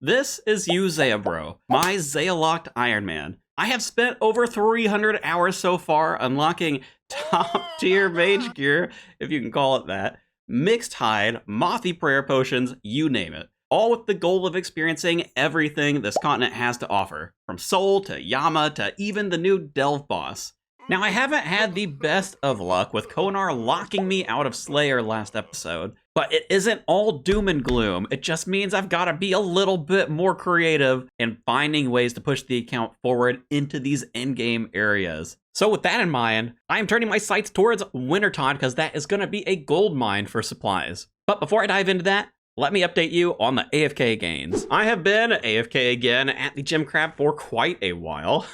This is you, Zeah, bro. My Zeah-locked Iron Man. I have spent over 300 hours so far unlocking top tier mage gear, if you can call it that, mixed hide, mothy prayer potions, you name it. All with the goal of experiencing everything this continent has to offer, from Soul to Yama to even the new Delve boss. Now, I haven't had the best of luck with Konar locking me out of Slayer last episode, but it isn't all doom and gloom. It just means I've got to be a little bit more creative in finding ways to push the account forward into these endgame areas. So with that in mind, I am turning my sights towards Wintertodt because that is going to be a gold mine for supplies. But before I dive into that, let me update you on the AFK gains. I have been AFK again at the Gem Crab for quite a while.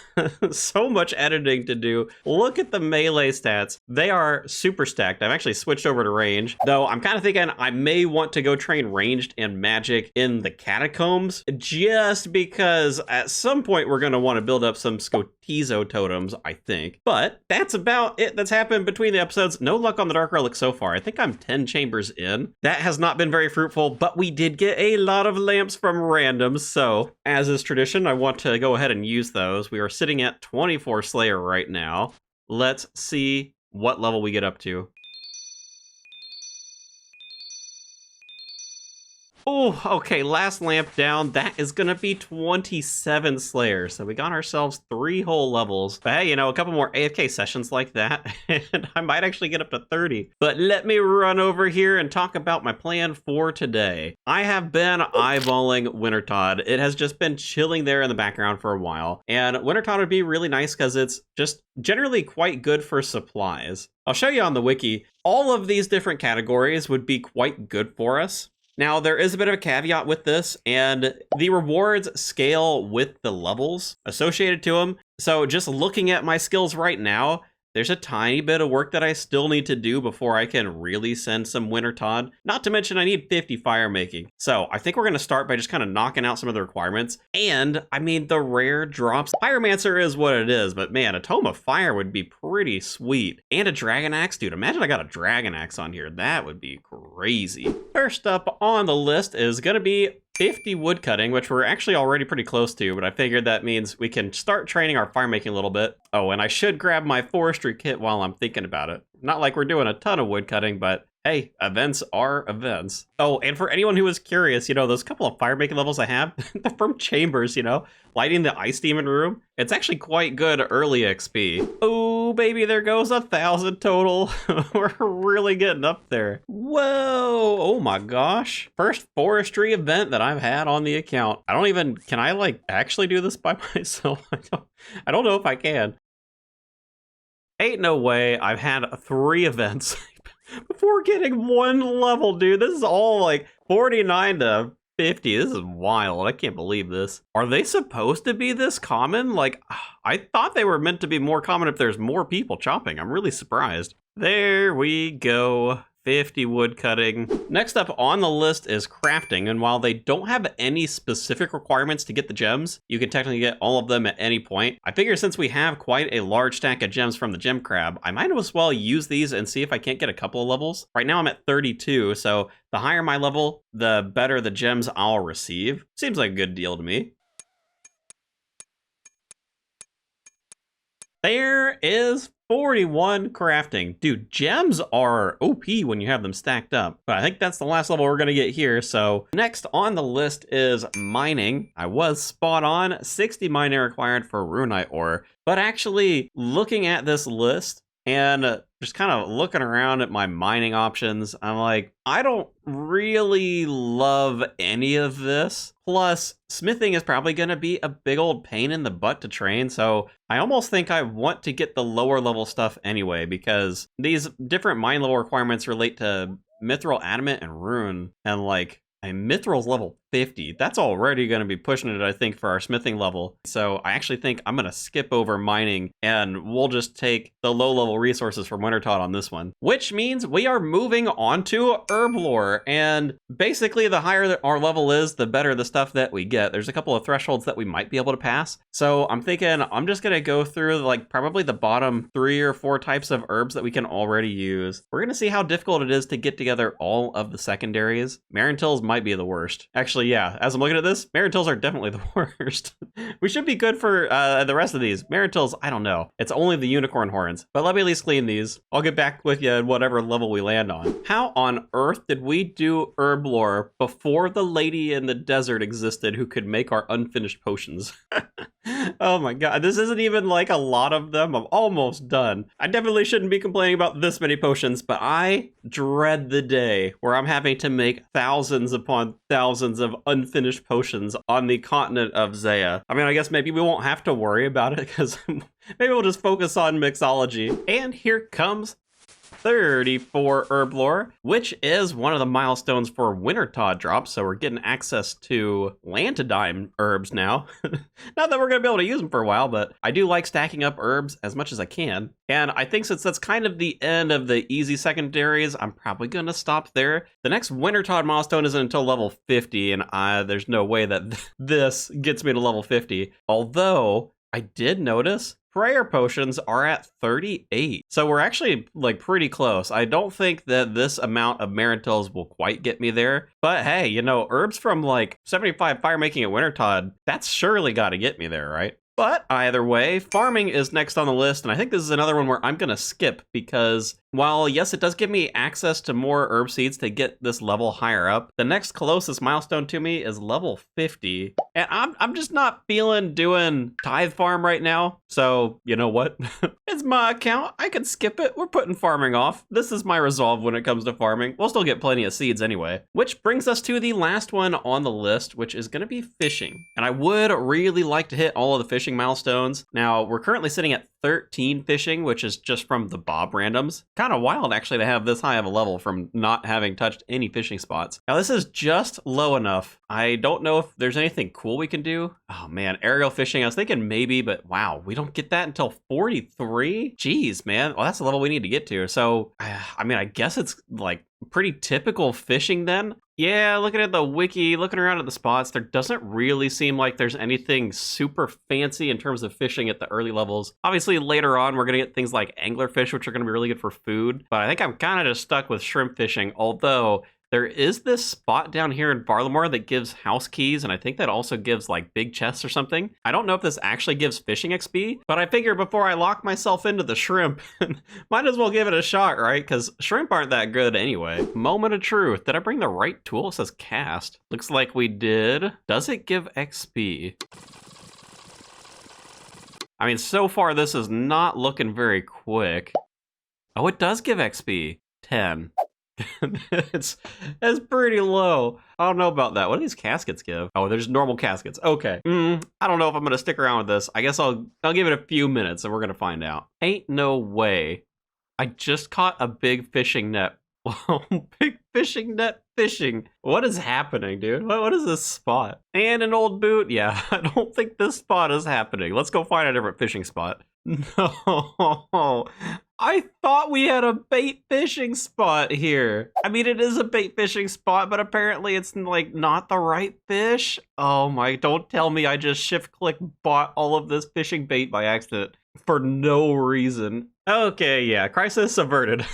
So much editing to do. Look at the melee stats. They are super stacked. I've actually switched over to range, though I'm kind of thinking I may want to go train ranged and magic in the catacombs, just because at some point we're going to want to build up some Scotizo totems, I think. But that's about it that's happened between the episodes. No luck on the Dark Relic so far. I think I'm 10 chambers in. That has not been very fruitful, but we did get a lot of lamps from randoms, so as is tradition, I want to go ahead and use those. We are sitting at 24 Slayer right now. Let's see what level we get up to. Oh, okay, last lamp down. That is gonna be 27 Slayer. So we got ourselves 3 whole levels. But hey, you know, a couple more AFK sessions like that, and I might actually get up to 30. But let me run over here and talk about my plan for today. I have been eyeballing Wintertodt. It has just been chilling there in the background for a while. And Wintertodt would be really nice because it's just generally quite good for supplies. I'll show you on the wiki. All of these different categories would be quite good for us. Now, there is a bit of a caveat with this, and the rewards scale with the levels associated to them. So just looking at my skills right now, there's a tiny bit of work that I still need to do before I can really send some Wintertodt. Not to mention I need 50 fire making. So I think we're going to start by just kind of knocking out some of the requirements. And I mean, the rare drops. Pyromancer is what it is, but man, a Tome of Fire would be pretty sweet. And a Dragon Axe, dude. Imagine I got a Dragon Axe on here. That would be crazy. First up on the list is going to be 50 woodcutting, which we're actually already pretty close to, but I figured that means we can start training our fire making a little bit. Oh, and I should grab my forestry kit while I'm thinking about it. Not like we're doing a ton of woodcutting, but hey, events are events. Oh, and for anyone who was curious, you know, those couple of fire making levels I have, they're from chambers, you know, lighting the ice demon room. It's actually quite good early XP. Oh, baby, there goes 1,000 total. We're really getting up there. Whoa, oh my gosh. First forestry event that I've had on the account. Can I like actually do this by myself? I don't know if I can. Ain't no way I've had 3 events before getting 1 level, dude. This is all like 49 to 50. This is wild. I can't believe this. Are they supposed to be this common? Like, I thought they were meant to be more common if there's more people chopping. I'm really surprised. There we go. 50 wood cutting. Next up on the list is crafting, and while they don't have any specific requirements to get the gems, you can technically get all of them at any point. I figure since we have quite a large stack of gems from the gem crab, I might as well use these and see if I can't get a couple of levels. Right now I'm at 32, so the higher my level, the better the gems I'll receive. Seems like a good deal to me. There is 41 crafting. Dude, gems are OP when you have them stacked up. But I think that's the last level we're going to get here. So next on the list is mining. I was spot on. 60 mining required for runite ore. But actually looking at this list and just kind of looking around at my mining options, I'm like, I don't really love any of this. Plus, smithing is probably going to be a big old pain in the butt to train, so I almost think I want to get the lower level stuff anyway, because these different mine level requirements relate to mithril, adamant, and rune, and like, Mithril's level 50. That's already going to be pushing it, I think, for our smithing level. So I actually think I'm going to skip over mining and we'll just take the low-level resources from Wintertodt on this one. Which means we are moving on to herb lore. And basically, the higher our level is, the better the stuff that we get. There's a couple of thresholds that we might be able to pass. So I'm thinking I'm just going to go through like probably the bottom 3 or 4 types of herbs that we can already use. We're going to see how difficult it is to get together all of the secondaries. Marentills might be the worst. Actually, Actually, yeah, as I'm looking at this, Marintils are definitely the worst. We should be good for the rest of these. Marintils, I don't know. It's only the unicorn horns. But let me at least clean these. I'll get back with you at whatever level we land on. How on earth did we do herb lore before the lady in the desert existed who could make our unfinished potions? Oh my god, this isn't even like a lot of them. I'm almost done. I definitely shouldn't be complaining about this many potions, but I dread the day where I'm having to make thousands upon thousands of unfinished potions on the continent of Zeah. I mean, I guess maybe we won't have to worry about it because maybe we'll just focus on mixology. And here comes 34 herb lore, which is one of the milestones for Wintertodt drops, so we're getting access to Lantidime herbs now. Not that we're going to be able to use them for a while, but I do like stacking up herbs as much as I can. And I think since that's kind of the end of the easy secondaries, I'm probably going to stop there. The next Wintertodt milestone isn't until level 50, and there's no way that this gets me to level 50. Although, I did notice prayer potions are at 38. So we're actually like pretty close. I don't think that this amount of Marintils will quite get me there. But hey, you know, herbs from like 75 fire making at Wintertodt, that's surely got to get me there, right? But either way, farming is next on the list, and I think this is another one where I'm going to skip because while, yes, it does give me access to more herb seeds to get this level higher up, the next closest milestone to me is level 50, and I'm just not feeling doing tithe farm right now, so you know what? It's my account. I can skip it. We're putting farming off. This is my resolve when it comes to farming. We'll still get plenty of seeds anyway. Which brings us to the last one on the list, which is going to be fishing, and I would really like to hit all of the fishing milestones. Now, we're currently sitting at 13 fishing, which is just from the Bob randoms. Kind of wild, actually, to have this high of a level from not having touched any fishing spots. Now, this is just low enough. I don't know if there's anything cool we can do. Oh, man, aerial fishing, I was thinking maybe, but wow, we don't get that until 43? Jeez, man. Well, that's the level we need to get to. So, I mean, I guess it's like pretty typical fishing then. Yeah, looking at the wiki, looking around at the spots, there doesn't really seem like there's anything super fancy in terms of fishing at the early levels. Obviously, later on, we're going to get things like anglerfish, which are going to be really good for food. But I think I'm kind of just stuck with shrimp fishing, although there is this spot down here in Barlamore that gives house keys, and I think that also gives like big chests or something. I don't know if this actually gives fishing XP, but I figure before I lock myself into the shrimp, might as well give it a shot, right? Because shrimp aren't that good anyway. Moment of truth. Did I bring the right tool? It says cast. Looks like we did. Does it give XP? I mean, so far this is not looking very quick. Oh, it does give XP. 10. it's pretty low. I don't know about that. What do these caskets give? Oh, there's normal caskets. Okay. I don't know if I'm gonna stick around with this. I guess I'll give it a few minutes and we're gonna find out. Ain't no way. I just caught a big fishing net. Big fishing net fishing. What is happening, dude? What is this spot? And an old boot? Yeah, I don't think this spot is happening. Let's go find a different fishing spot. No. I thought we had a bait fishing spot here. I mean, it is a bait fishing spot, but apparently it's like not the right fish. Oh my, don't tell me I just shift click bought all of this fishing bait by accident for no reason. Okay, yeah, crisis averted.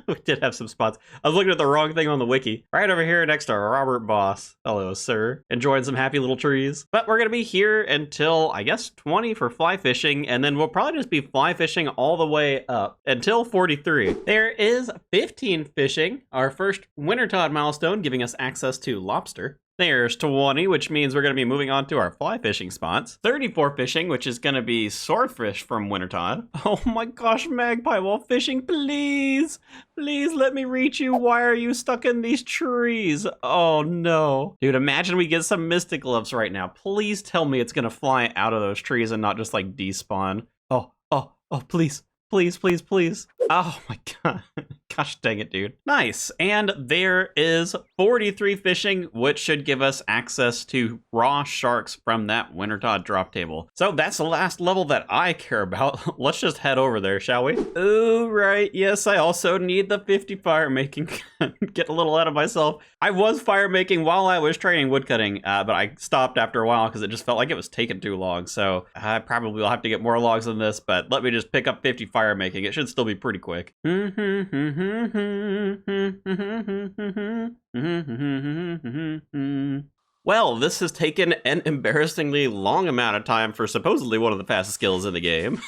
We did have some spots. I was looking at the wrong thing on the wiki. Right over here next to Robert Boss. Hello, sir. Enjoying some happy little trees. But we're going to be here until, I guess, 20 for fly fishing, and then we'll probably just be fly fishing all the way up until 43. There is 15 fishing, our first Wintertodt milestone, giving us access to lobster. There's 20, which means we're going to be moving on to our fly fishing spots. 34 fishing, which is going to be swordfish from Wintertodt. Oh my gosh, magpie while fishing, please. Please let me reach you. Why are you stuck in these trees? Oh no. Dude, imagine we get some mystic gloves right now. Please tell me it's going to fly out of those trees and not just like despawn. Oh, please. Please, please, please. Oh my god. Gosh dang it, dude. Nice. And there is 43 fishing, which should give us access to raw sharks from that Wintertodt drop table. So that's the last level that I care about. Let's just head over there, shall we? Oh, right. Yes, I also need the 50 fire making. Get a little out of myself. I was fire making while I was training woodcutting, but I stopped after a while because it just felt like it was taking too long. So I probably will have to get more logs than this, but let me just pick up 50 fire making. It should still be pretty quick. Well, this has taken an embarrassingly long amount of time for supposedly one of the fastest skills in the game.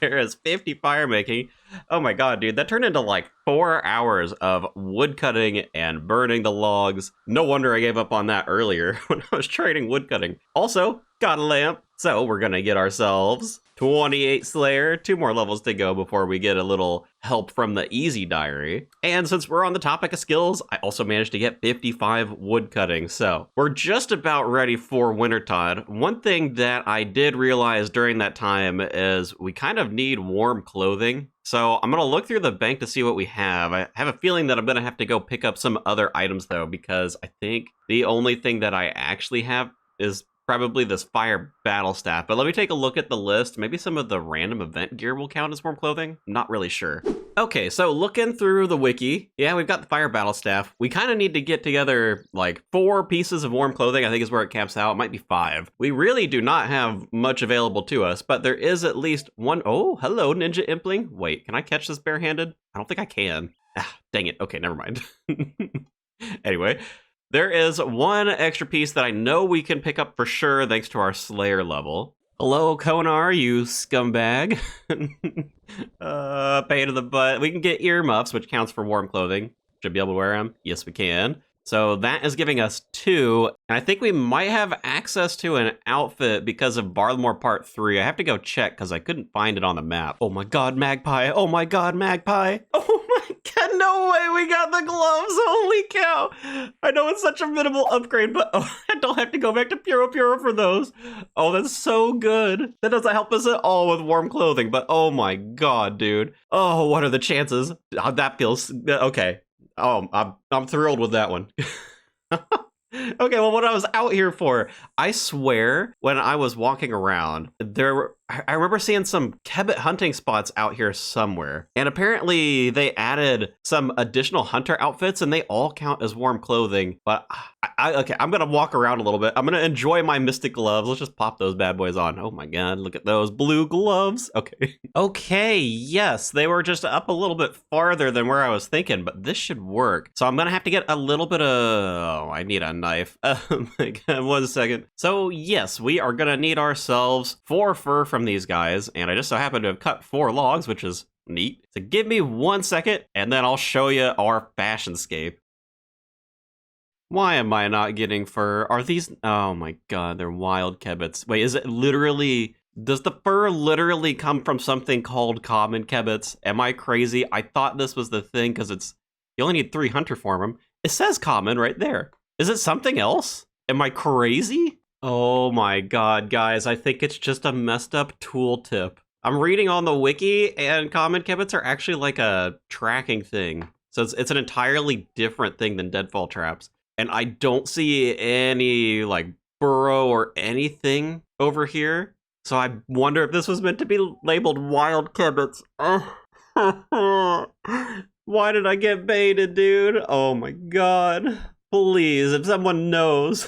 There is 50 fire making. Oh my god, dude, that turned into like 4 hours of wood cutting and burning the logs. No wonder I gave up on that earlier when I was trading wood cutting. Also, got a lamp, so we're gonna get ourselves 28 Slayer, 2 more levels to go before we get a little help from the easy diary. And since we're on the topic of skills, I also managed to get 55 wood cutting, so we're just about ready for Wintertodt. One thing that I did realize during that time is we kind of need warm clothing. So I'm gonna look through the bank to see what we have. I have a feeling that I'm gonna have to go pick up some other items though, because I think the only thing that I actually have is probably this fire battle staff. But let me take a look at the list. Maybe some of the random event gear will count as warm clothing. I'm not really sure. Okay, so looking through the wiki, yeah, we've got the fire battle staff. We kind of need to get together like 4 pieces of warm clothing, I think is where it caps out. It might be 5. We really do not have much available to us, but there is at least one. Oh, hello, Ninja Impling. Wait, can I catch this barehanded? I don't think I can. Ah, dang it. Okay, never mind. Anyway, there is one extra piece that I know we can pick up for sure thanks to our Slayer level. Hello, Konar, you scumbag. Pain in the butt. We can get earmuffs, which counts for warm clothing. Should be able to wear them. Yes, we can. So that is giving us 2. And I think we might have access to an outfit because of Barlmore Part 3. I have to go check because I couldn't find it on the map. Oh my god, Magpie. Oh my god, Magpie. Oh my god, no way we got the gloves. Holy cow. I know it's such a minimal upgrade, but I don't have to go back to Puro for those. Oh, that's so good. That doesn't help us at all with warm clothing, but oh my god, dude. Oh, what are the chances? That feels okay. Oh, I'm thrilled with that one. Okay, well, what I was out here for, I swear, when I was walking around, I remember seeing some kebbit hunting spots out here somewhere. And apparently they added some additional hunter outfits and they all count as warm clothing. But okay, I'm gonna walk around a little bit. I'm gonna enjoy my mystic gloves. Let's just pop those bad boys on. Oh my god, look at those blue gloves. Okay. Okay, yes, they were just up a little bit farther than where I was thinking, but this should work. So I'm gonna have to get a little bit of, oh, I need a knife. My god, 1 second. So yes, we are gonna need ourselves 4 fur from these guys, and I just so happen to have cut 4 logs, which is neat. So give me 1 second, and then I'll show you our fashionscape. Why am I not getting fur? Are these, oh my god, they're wild kebbits. Wait, is it literally, does the fur literally come from something called common kebbits? Am I crazy? I thought this was the thing because it's, you only need 3 hunter for them. It says common right there. Is it something else? Am I crazy? Oh my god, guys, I think it's just a messed up tooltip. I'm reading on the wiki, and common kebbits are actually like a tracking thing. So it's an entirely different thing than deadfall traps. And I don't see any, like, burrow or anything over here. So I wonder if this was meant to be labeled wild kebbits. Why did I get baited, dude? Oh my god. Please, if someone knows,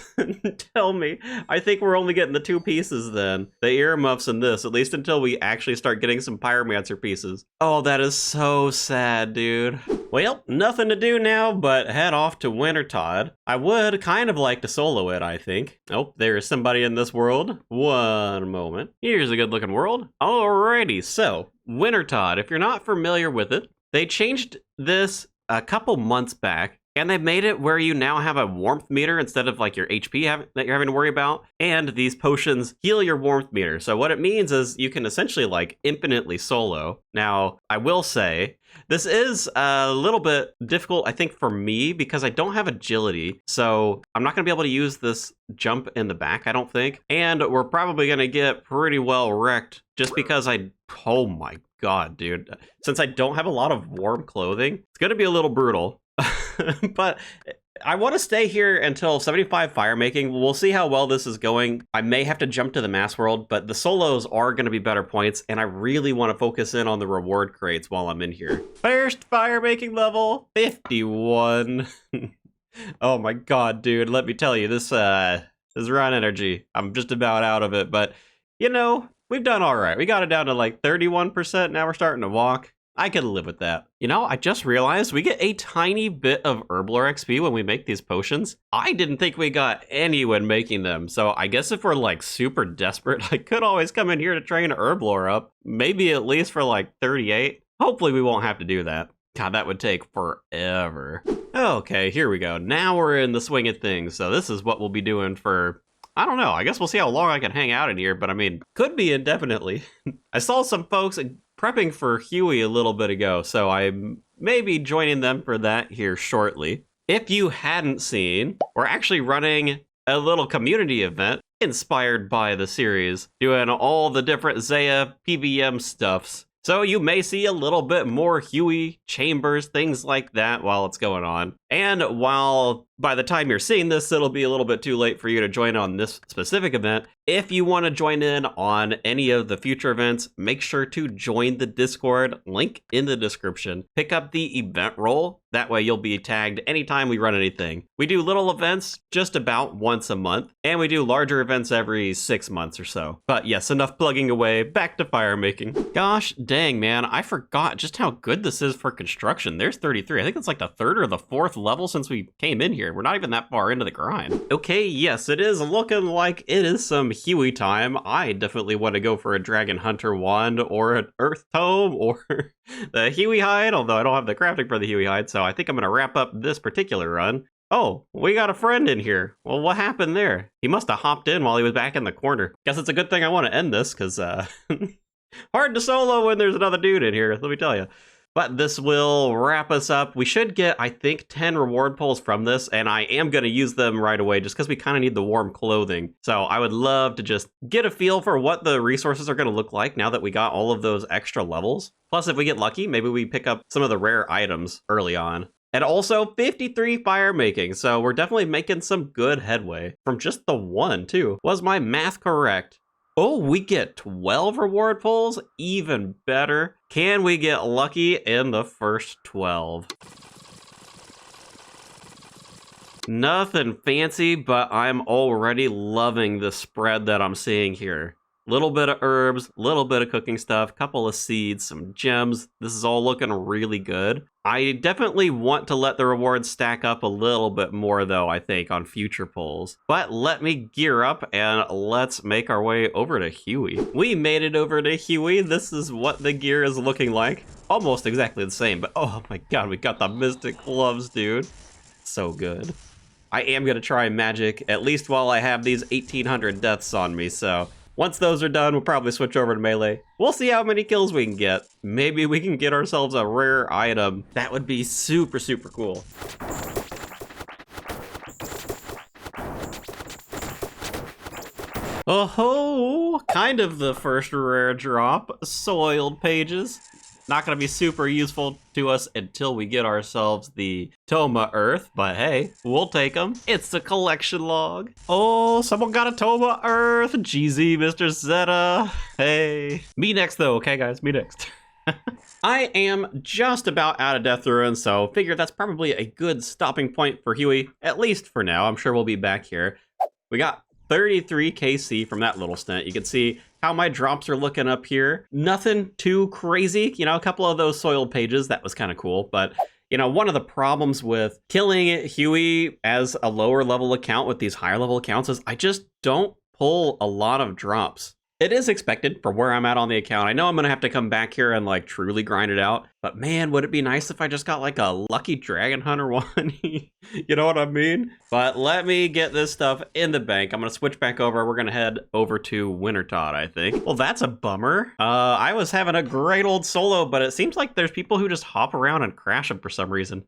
tell me. I think we're only getting the 2 pieces then. The earmuffs and this, at least until we actually start getting some pyromancer pieces. Oh, that is so sad, dude. Well, nothing to do now but head off to Wintertodt. I would kind of like to solo it, I think. Oh, there is somebody in this world. 1 moment. Here's a good looking world. Alrighty, so Wintertodt, if you're not familiar with it, they changed this a couple months back. And they've made it where you now have a warmth meter instead of like your HP that you're having to worry about. And these potions heal your warmth meter. So what it means is you can essentially like infinitely solo. Now, I will say, this is a little bit difficult, I think, for me because I don't have agility. So I'm not going to be able to use this jump in the back, I don't think. And we're probably going to get pretty well wrecked just because oh my god, dude. Since I don't have a lot of warm clothing, it's going to be a little brutal. But I want to stay here until 75 fire making. We'll see how well this is going. I may have to jump to the mass world, but the solos are going to be better points, and I really want to focus in on the reward crates while I'm in here. First fire making level, 51. Oh my god, dude, let me tell you, this run energy, I'm just about out of it, but you know, we've done all right. We got it down to like 31%. Now we're starting to walk. I could live with that. You know, I just realized we get a tiny bit of herblore XP when we make these potions. I didn't think we got any when making them, so I guess if we're like super desperate, I could always come in here to train herblore up. Maybe at least for like 38. Hopefully we won't have to do that. God, that would take forever. Okay, here we go. Now we're in the swing of things, so this is what we'll be doing for... I don't know. I guess we'll see how long I can hang out in here, but I mean, could be indefinitely. I saw some folks prepping for Huey a little bit ago, so I may be joining them for that here shortly. If you hadn't seen, we're actually running a little community event inspired by the series, doing all the different Zeah PVM stuffs. So you may see a little bit more Huey, chambers, things like that while it's going on. And while by the time you're seeing this, it'll be a little bit too late for you to join on this specific event, if you want to join in on any of the future events, make sure to join the Discord, link in the description. Pick up the event role, that way you'll be tagged anytime we run anything. We do little events just about once a month, and we do larger events every 6 months or so. But yes, enough plugging away, back to fire making. Gosh dang, man, I forgot just how good this is for construction. There's 33. I think it's like the 3rd or the 4th level since we came in here. We're not even that far into the grind. Okay, yes, it is looking like it is some Huey time. I definitely want to go for a Dragon Hunter wand or an Earth Tome or the Huey hide, although I don't have the crafting for the Huey hide, so I think I'm going to wrap up this particular run. Oh, we got a friend in here. Well, what happened there? He must have hopped in while he was back in the corner. Guess it's a good thing I want to end this, because hard to solo when there's another dude in here, let me tell you. But this will wrap us up. We should get, I think, 10 reward pulls from this, and I am going to use them right away just because we kind of need the warm clothing. So I would love to just get a feel for what the resources are going to look like now that we got all of those extra levels. Plus, if we get lucky, maybe we pick up some of the rare items early on. And also 53 fire making, so we're definitely making some good headway. From just the one, too. Was my math correct? Oh, we get 12 reward pulls? Even better. Can we get lucky in the first 12? Nothing fancy, but I'm already loving the spread that I'm seeing here. Little bit of herbs, little bit of cooking stuff, couple of seeds, some gems. This is all looking really good. I definitely want to let the rewards stack up a little bit more though, I think, on future pulls. But let me gear up and let's make our way over to Huey. We made it over to Huey. This is what the gear is looking like. Almost exactly the same, but oh my god, we got the mystic gloves, dude. So good. I am gonna try magic, at least while I have these 1800 deaths on me, so once those are done, we'll probably switch over to melee. We'll see how many kills we can get. Maybe we can get ourselves a rare item. That would be super, super cool. Oh-ho! Kind of the first rare drop. Soiled pages. Not going to be super useful to us until we get ourselves the Toma Earth, but hey, we'll take them. It's a collection log. Oh, someone got a Toma Earth. GZ, Mr. Zeta. Hey. Me next, though, okay, guys? Me next. I am just about out of Death Ruin, so figure that's probably a good stopping point for Huey, at least for now. I'm sure we'll be back here. We got 33 KC from that little stint. You can see how my drops are looking up here. Nothing too crazy, you know, a couple of those soiled pages, that was kind of cool, but you know, one of the problems with killing Huey as a lower level account with these higher level accounts is I just don't pull a lot of drops. It is expected for where I'm at on the account. I know I'm gonna have to come back here and like truly grind it out, but man, would it be nice if I just got like a lucky Dragon Hunter one? You know what I mean? But let me get this stuff in the bank. I'm gonna switch back over. We're gonna head over to Wintertodt, I think. Well, that's a bummer. I was having a great old solo, but it seems like there's people who just hop around and crash them for some reason.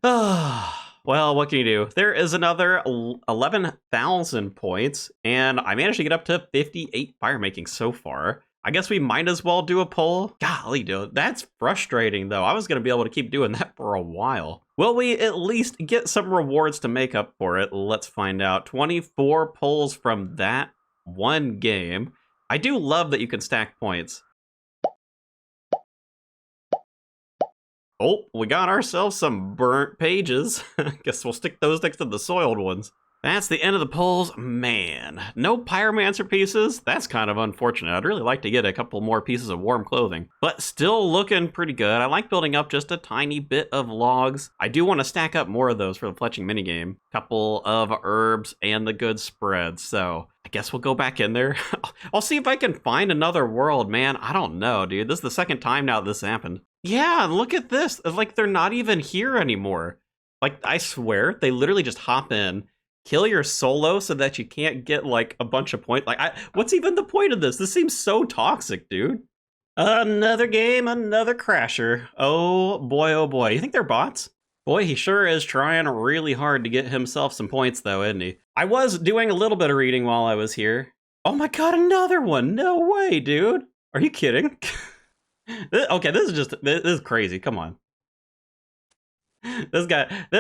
Well, what can you do? There is another 11,000 points, and I managed to get up to 58 fire making so far. I guess we might as well do a poll. Golly, dude, that's frustrating, though. I was going to be able to keep doing that for a while. Will we at least get some rewards to make up for it? Let's find out. 24 polls from that one game. I do love that you can stack points. Oh, we got ourselves some burnt pages. Guess we'll stick those next to the soiled ones. That's the end of the polls. Man, no pyromancer pieces? That's kind of unfortunate. I'd really like to get a couple more pieces of warm clothing, but still looking pretty good. I like building up just a tiny bit of logs. I do want to stack up more of those for the fletching minigame. Couple of herbs and the good spread. So I guess we'll go back in there. I'll see if I can find another world, man. I don't know, dude. This is the second time now this happened. Yeah, look at this. It's like they're not even here anymore. Like, I swear, they literally just hop in, kill your solo so that you can't get, like, a bunch of points. Like, what's even the point of this? This seems so toxic, dude. Another game, another crasher. Oh boy. You think they're bots? Boy, he sure is trying really hard to get himself some points, though, isn't he? I was doing a little bit of reading while I was here. Oh my god, another one! No way, dude! Are you kidding? Okay, this is crazy. Come on. This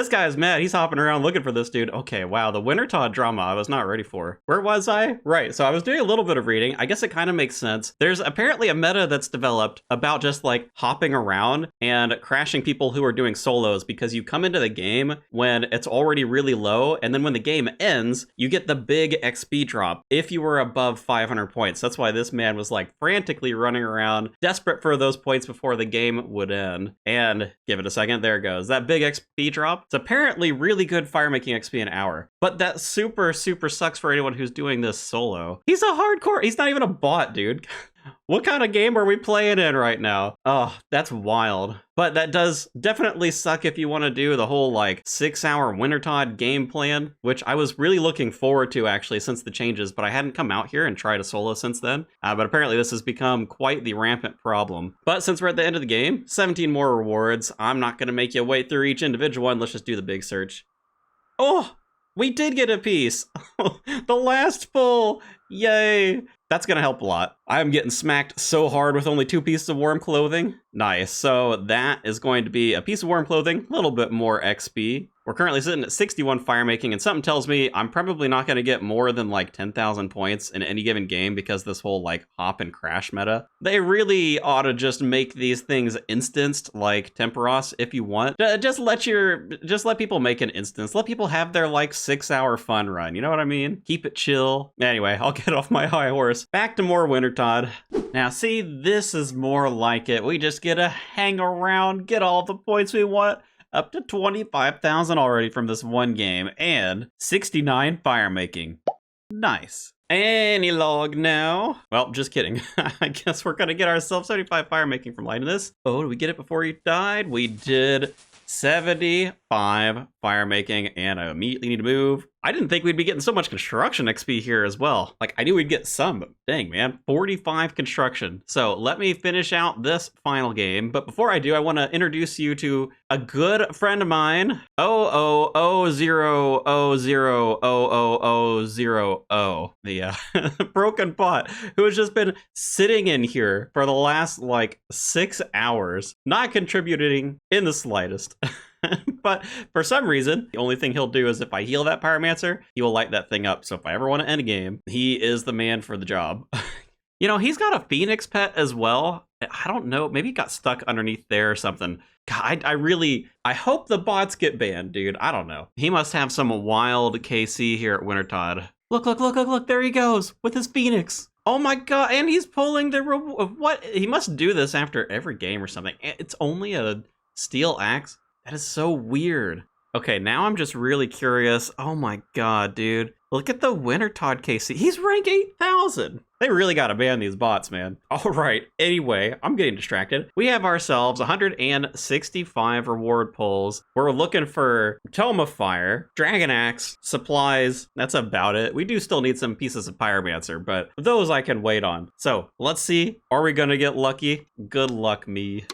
guy is mad. He's hopping around looking for this dude. Okay, wow, the Wintertodt drama I was not ready for. Where was I? Right, so I was doing a little bit of reading. I guess it kind of makes sense. There's apparently a meta that's developed about just like hopping around and crashing people who are doing solos, because you come into the game when it's already really low, and then when the game ends, you get the big XP drop if you were above 500 points. That's why this man was like frantically running around, desperate for those points before the game would end. And give it a second, there it goes. That big XP drop. It's apparently really good fire making XP an hour, but that super sucks for anyone who's doing this solo. He's a hardcore, he's not even a bot, dude. What kind of game are we playing in right now? Oh, that's wild. But that does definitely suck if you want to do the whole like 6-hour Wintertodt game plan, which I was really looking forward to actually since the changes, but I hadn't come out here and tried a solo since then. But apparently this has become quite the rampant problem. But since we're at the end of the game, 17 more rewards. I'm not going to make you wait through each individual one. Let's just do the big search. Oh, we did get a piece. The last pull. Yay. That's going to help a lot. I'm getting smacked so hard with only 2 pieces of warm clothing. Nice. So that is going to be a piece of warm clothing, a little bit more XP. We're currently sitting at 61 fire making, and something tells me I'm probably not going to get more than like 10,000 points in any given game because this whole like hop and crash meta. They really ought to just make these things instanced like Temperos if you want. Just let people make an instance. Let people have their like 6-hour fun run. You know what I mean? Keep it chill. Anyway, I'll get off my high horse. Back to more Wintertodt. Now, see, this is more like it. We just get to hang around, get all the points we want. Up to 25,000 already from this one game, and 69 fire making. Nice. Any log now? Well, just kidding. I guess we're gonna get ourselves 75 fire making from lighting this. Oh, did we get it before you died? We did. 75 fire making, and I immediately need to move. I didn't think we'd be getting so much construction XP here as well. Like, I knew we'd get some, but dang, man, 45 construction. So let me finish out this final game. But before I do, I want to introduce you to a good friend of mine, 000000000, the broken bot, who has just been sitting in here for the last like 6 hours, not contributing in the slightest. But for some reason, the only thing he'll do is if I heal that pyromancer, he will light that thing up. So if I ever want to end a game, he is the man for the job. You know, he's got a phoenix pet as well. I don't know, maybe he got stuck underneath there or something. God, I hope the bots get banned, dude. I don't know. He must have some wild KC here at Wintertodt. Look, there he goes with his phoenix. Oh my god, and he's pulling the what? He must do this after every game or something. It's only a steel axe. That is so weird. Okay, now I'm just really curious. Oh my god, dude. Look at the Wintertodt KC. He's rank 8,000. They really gotta ban these bots, man. All right, anyway, I'm getting distracted. We have ourselves 165 reward pulls. We're looking for Tome of Fire, Dragon Axe, supplies. That's about it. We do still need some pieces of Pyromancer, but those I can wait on. So let's see, are we gonna get lucky? Good luck, me.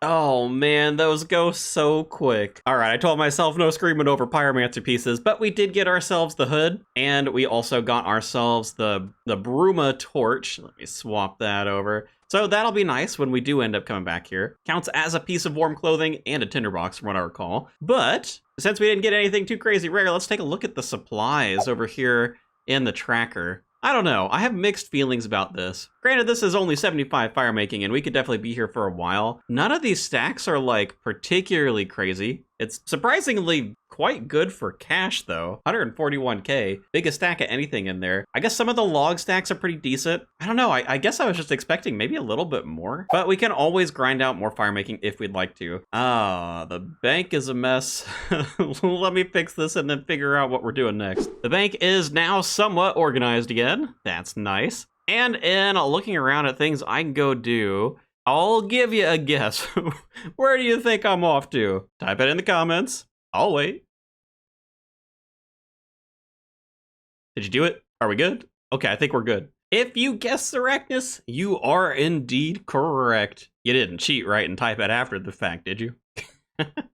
Oh man, those go so quick. All right, I told myself no screaming over pyromancer pieces, but we did get ourselves the hood, and we also got ourselves the Bruma torch. Let me swap that over. So that'll be nice when we do end up coming back here. Counts as a piece of warm clothing and a tinderbox from what I recall. But since we didn't get anything too crazy rare, let's take a look at the supplies over here in the tracker. I don't know. I have mixed feelings about this. Granted, this is only 75 fire making, and we could definitely be here for a while. None of these stacks are, like, particularly crazy. It's surprisingly quite good for cash, though. 141k. Biggest stack of anything in there. I guess some of the log stacks are pretty decent. I don't know. I guess I was just expecting maybe a little bit more. But we can always grind out more fire making if we'd like to. Ah, the bank is a mess. Let me fix this and then figure out what we're doing next. The bank is now somewhat organized again. That's nice. And in looking around at things I can go do, I'll give you a guess. Where do you think I'm off to? Type it in the comments. I'll wait. Did you do it? Are we good? Okay, I think we're good. If you guessed Arachnus, you are indeed correct. You didn't cheat, right, and type it after the fact, did you?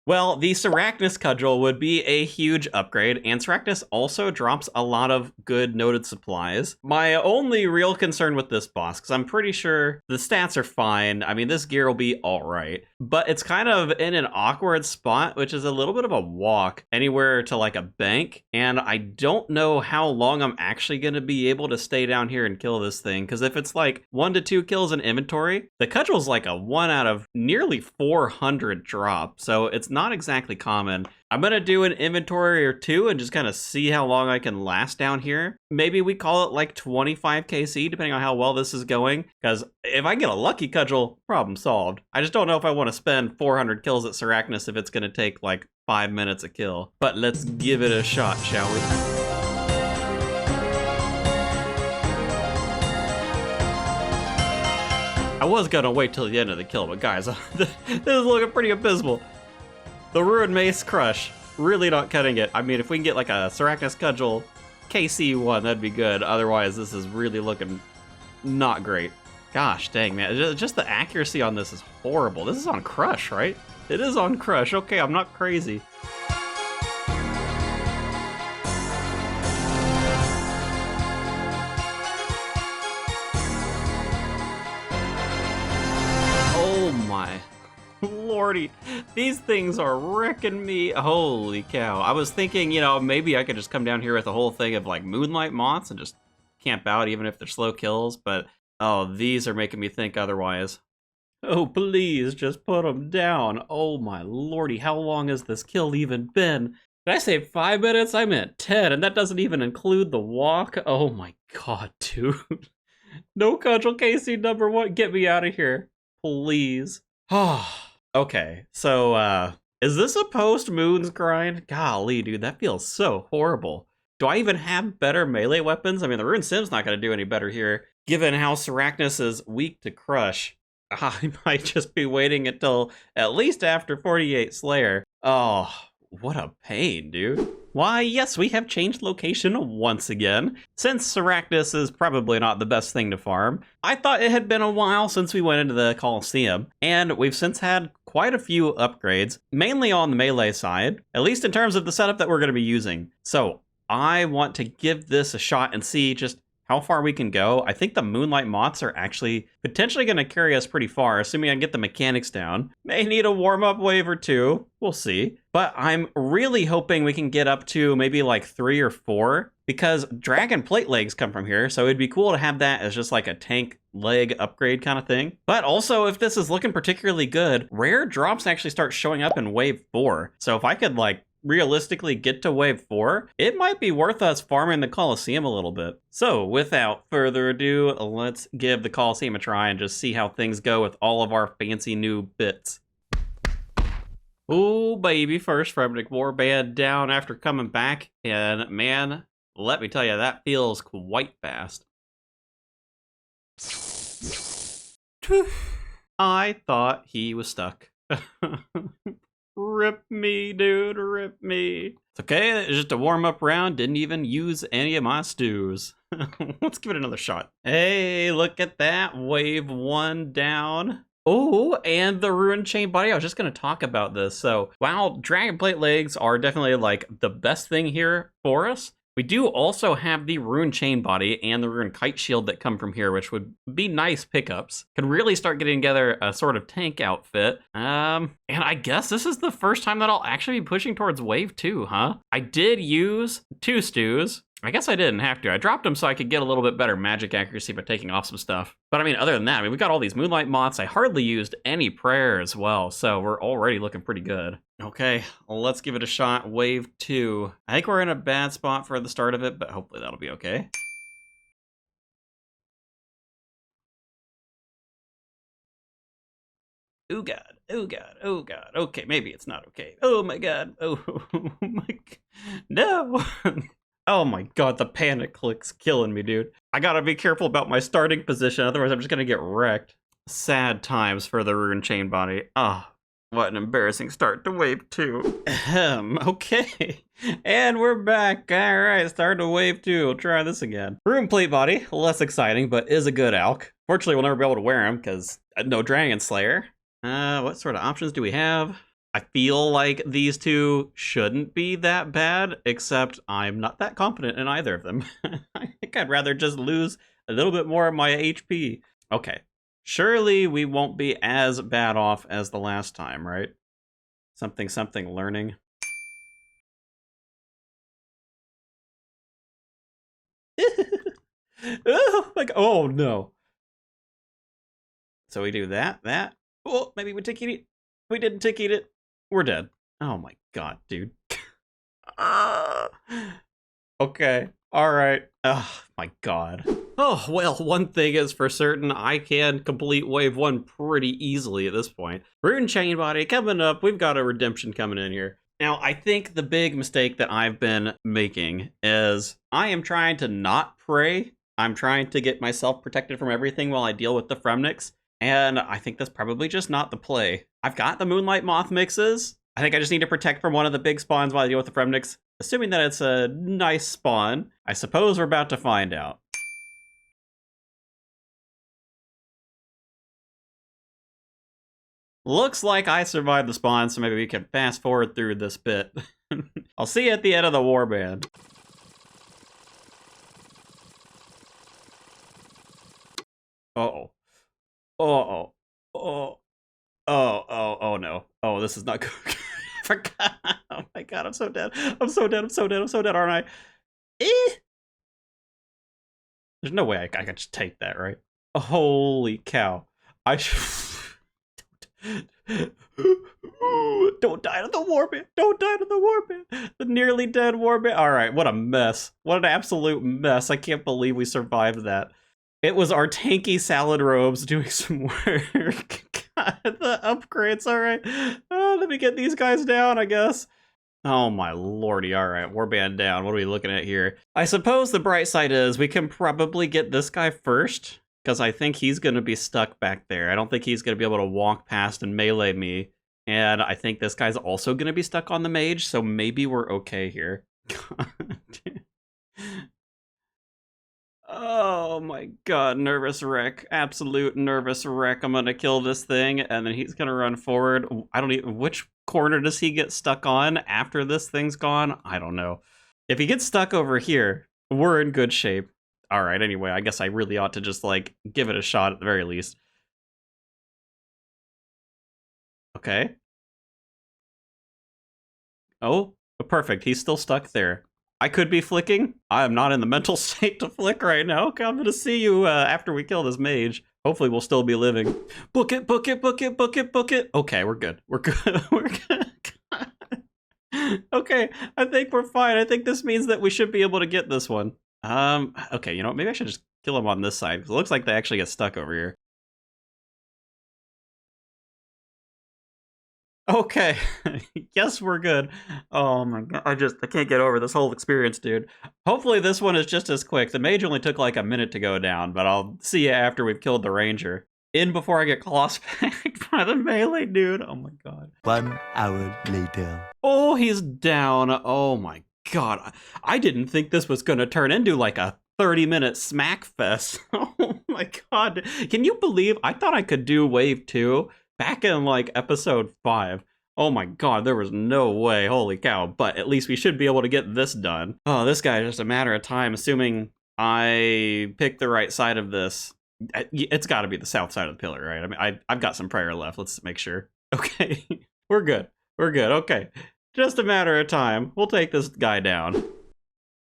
Well, the Arachnus Cudgel would be a huge upgrade, and Arachnus also drops a lot of good noted supplies. My only real concern with this boss, because I'm pretty sure the stats are fine, I mean, this gear will be alright, but it's kind of in an awkward spot, which is a little bit of a walk anywhere to like a bank, and I don't know how long I'm actually going to be able to stay down here and kill this thing, because if it's like 1 to 2 kills in inventory, the Cudgel's like a 1 out of nearly 400 drop, so it's not exactly common. I'm gonna do an inventory or 2 and just kind of see how long I can last down here. Maybe we call it like 25 KC, depending on how well this is going, because if I get a lucky Cudgel, problem solved. I just don't know if I want to spend 400 kills at Arachnus if it's gonna take like 5 minutes a kill. But let's give it a shot, shall we? I was gonna wait till the end of the kill, but guys, this is looking pretty abysmal. The Ruined Mace Crush, really not cutting it. I mean, if we can get like a Arachnus Cudgel KC1, that'd be good. Otherwise, this is really looking not great. Gosh dang, man. Just the accuracy on this is horrible. This is on Crush, right? It is on Crush. Okay, I'm not crazy. Oh my lordy, these things are wrecking me. Holy cow. I was thinking, you know, maybe I could just come down here with a whole thing of like Moonlight Moths and just camp out even if they're slow kills, but oh, these are making me think otherwise. Oh, please just put them down. Oh my lordy, how long has this kill even been? Did I say 5 minutes? I meant 10, and that doesn't even include the walk. Oh my god, dude. No Cudgel KC number 1, get me out of here, please. Okay, so, is this a post-Moons grind? Golly, dude, that feels so horrible. Do I even have better melee weapons? I mean, the Rune Sim's not going to do any better here, given how Arachnus is weak to Crush. I might just be waiting until at least after 48 Slayer. Oh, what a pain, dude. Why, yes, we have changed location once again. Since Arachnus is probably not the best thing to farm, I thought it had been a while since we went into the Coliseum, and we've since had quite a few upgrades, mainly on the melee side, at least in terms of the setup that we're going to be using. So I want to give this a shot and see just how far we can go. I think the Moonlight Moths are actually potentially going to carry us pretty far, assuming I can get the mechanics down. May need a warm-up wave or 2. We'll see. But I'm really hoping we can get up to maybe like 3 or 4, because Dragon Plate Legs come from here, so it'd be cool to have that as just like a tank leg upgrade kind of thing. But also, if this is looking particularly good, rare drops actually start showing up in wave 4. So if I could like realistically get to wave 4, it might be worth us farming the Coliseum a little bit. So without further ado, let's give the Coliseum a try and just see how things go with all of our fancy new bits. Oh baby, first Fremnic Warband down after coming back, and man, let me tell you, that feels quite fast. I thought he was stuck. Rip me, dude, rip me. It's okay, it's just a warm-up round, didn't even use any of my stews. Let's give it another shot. Hey, look at that, wave 1 down. Oh, and the Ruined Chain Body, I was just gonna talk about this. So, while Dragon Plate Legs are definitely like the best thing here for us, we do also have the Ruined Chain Body and the Ruined Kite Shield that come from here, which would be nice pickups. Could really start getting together a sort of tank outfit. And I guess this is the first time that I'll actually be pushing towards wave 2, huh? I did use 2 stews. I guess I didn't have to. I dropped them so I could get a little bit better magic accuracy by taking off some stuff. But I mean, other than that, I mean, we got all these Moonlight Moths. I hardly used any prayer as well, so we're already looking pretty good. Okay, well, let's give it a shot. Wave 2. I think we're in a bad spot for the start of it, but hopefully that'll be okay. Oh god, oh god, oh god. Okay, maybe it's not okay. Oh my god. Oh my no. Oh my god, the panic click's killing me, dude. I gotta be careful about my starting position, otherwise I'm just gonna get wrecked. Sad times for the Rune Chain Body. Ah, oh, what an embarrassing start to wave 2. Okay. And we're back. Alright, start to wave 2. We'll try this again. Rune Plate Body, less exciting, but is a good alk. Fortunately, we'll never be able to wear him, because no Dragon Slayer. What sort of options do we have? I feel like these two shouldn't be that bad, except I'm not that confident in either of them. I think I'd rather just lose a little bit more of my HP. Okay, surely we won't be as bad off as the last time, right? Something learning. Oh my god, oh no. So we do that. Oh, maybe we ticket it. We didn't ticket it. We're dead. Oh my god, dude. Okay. Alright. Oh my god. Oh, well, one thing is for certain, I can complete wave 1 pretty easily at this point. Rune Chain Body coming up. We've got a redemption coming in here. Now, I think the big mistake that I've been making is I am trying to not pray. I'm trying to get myself protected from everything while I deal with the Fremniks. And I think that's probably just not the play. I've got the Moonlight Moth mixes. I think I just need to protect from one of the big spawns while I deal with the Fremniks. Assuming that it's a nice spawn, I suppose we're about to find out. Looks like I survived the spawn, so maybe we can fast forward through this bit. I'll see you at the end of the warband. Uh-oh. Oh, no. Oh, this is not good. I forgot. Oh my god, I'm so dead. I'm so dead, aren't I? There's no way I could just take that, right? Holy cow. I don't die to the warband. Don't die to the warband. The nearly dead warband. Alright, what a mess. What an absolute mess. I can't believe we survived that. It was our tanky salad robes doing some work. God, the upgrades, alright. Oh, let me get these guys down, I guess. Oh my lordy, alright, warband down. What are we looking at here? I suppose the bright side is we can probably get this guy first, because I think he's going to be stuck back there. I don't think he's going to be able to walk past and melee me. And I think this guy's also going to be stuck on the mage, so maybe we're okay here. Oh my god, nervous wreck. Absolute nervous wreck. I'm gonna kill this thing, and then he's gonna run forward. I don't even... Which corner does he get stuck on after this thing's gone? I don't know. If he gets stuck over here, we're in good shape. Alright, anyway, I guess I really ought to just, like, give it a shot at the very least. Okay. Oh, perfect. He's still stuck there. I could be flicking. I am not in the mental state to flick right now. Okay, I'm gonna see you after we kill this mage. Hopefully we'll still be living. Book it, book it, book it, book it, book it. Okay, we're good. We're good. We're good. Okay, I think we're fine. I think this means that we should be able to get this one. Okay, you know what? Maybe I should just kill him on this side, because it looks like they actually get stuck over here. Okay, yes, we're good. Oh my god, I can't get over this whole experience, dude. Hopefully this one is just as quick. The mage only took like a minute to go down, but I'll see you after we've killed the ranger. In before I get closs-packed by the melee dude. Oh my god. 1 hour later. Oh, he's down. Oh my god. I didn't think this was gonna turn into like a 30-minute smack fest. Oh my god. Can you believe I thought I could do wave 2? Back in, like, episode 5. Oh my god, there was no way. Holy cow. But at least we should be able to get this done. Oh, this guy is just a matter of time, assuming I pick the right side of this. It's got to be the south side of the pillar, right? I mean, I've got some prayer left. Let's make sure. Okay. We're good. We're good. Okay. Just a matter of time. We'll take this guy down.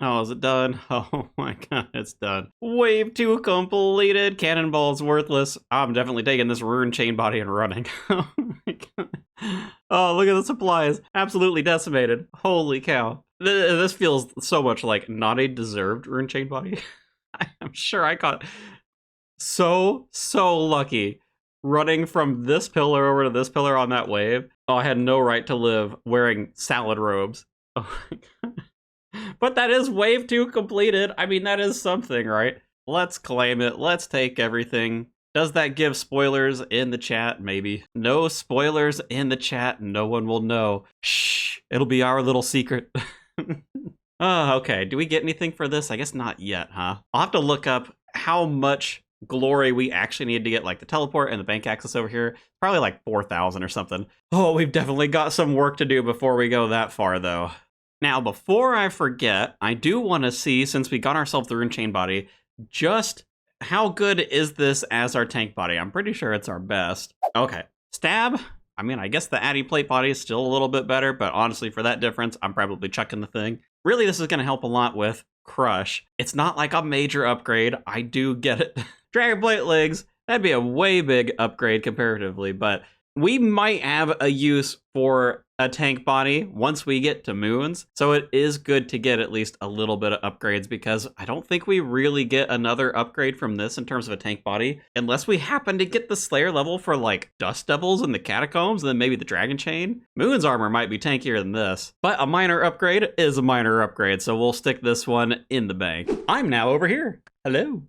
Oh, is it done? Oh my god, it's done. Wave 2 completed. Cannonball's worthless. I'm definitely taking this rune chain body and running. Oh my god. Oh, look at the supplies. Absolutely decimated. Holy cow. This feels so much like not a deserved rune chain body. I'm sure I got so lucky running from this pillar over to this pillar on that wave. Oh, I had no right to live wearing salad robes. Oh my god. But that is wave 2 completed. I mean, that is something, right? Let's claim it. Let's take everything. Does that give spoilers in the chat? Maybe. No spoilers in the chat. No one will know. Shh. It'll be our little secret. Oh, okay. Do we get anything for this? I guess not yet, huh? I'll have to look up how much glory we actually need to get, like the teleport and the bank access over here. Probably like 4,000 or something. Oh, we've definitely got some work to do before we go that far, though. Now, before I forget, I do want to see, since we got ourselves the rune chain body, just how good is this as our tank body? I'm pretty sure it's our best. Okay, stab. I mean, I guess the Addy plate body is still a little bit better, but honestly, for that difference, I'm probably chucking the thing. Really, this is going to help a lot with crush. It's not like a major upgrade. I do get it. Dragon plate legs, that'd be a way big upgrade comparatively, but we might have a use for a tank body once we get to moons. So it is good to get at least a little bit of upgrades, because I don't think we really get another upgrade from this in terms of a tank body, unless we happen to get the Slayer level for like Dust Devils and the Catacombs, and then maybe the Dragon Chain. Moon's armor might be tankier than this, but a minor upgrade is a minor upgrade, so we'll stick this one in the bank. I'm now over here. Hello.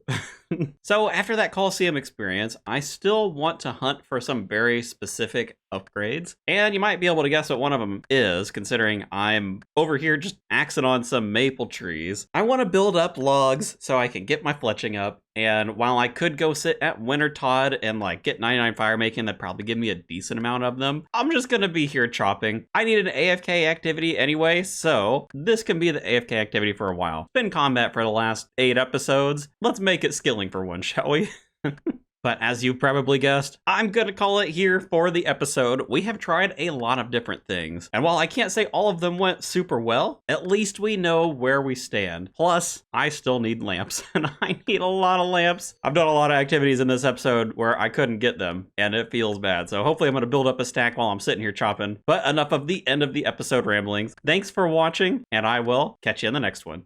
So after that Coliseum experience, I still want to hunt for some very specific upgrades. And you might be able to guess what one of them is, considering I'm over here just axing on some maple trees. I want to build up logs so I can get my fletching up. And while I could go sit at Wintertodt and like get 99 fire making, that'd probably give me a decent amount of them, I'm just gonna be here chopping. I need an AFK activity anyway, so this can be the AFK activity for a while. Been combat for the last 8 episodes. Let's make it skilling for one, shall we? But as you probably guessed, I'm gonna call it here for the episode. We have tried a lot of different things, and while I can't say all of them went super well, at least we know where we stand. Plus, I still need lamps, and I need a lot of lamps. I've done a lot of activities in this episode where I couldn't get them, and it feels bad. So hopefully I'm gonna build up a stack while I'm sitting here chopping. But enough of the end of the episode ramblings. Thanks for watching, and I will catch you in the next one.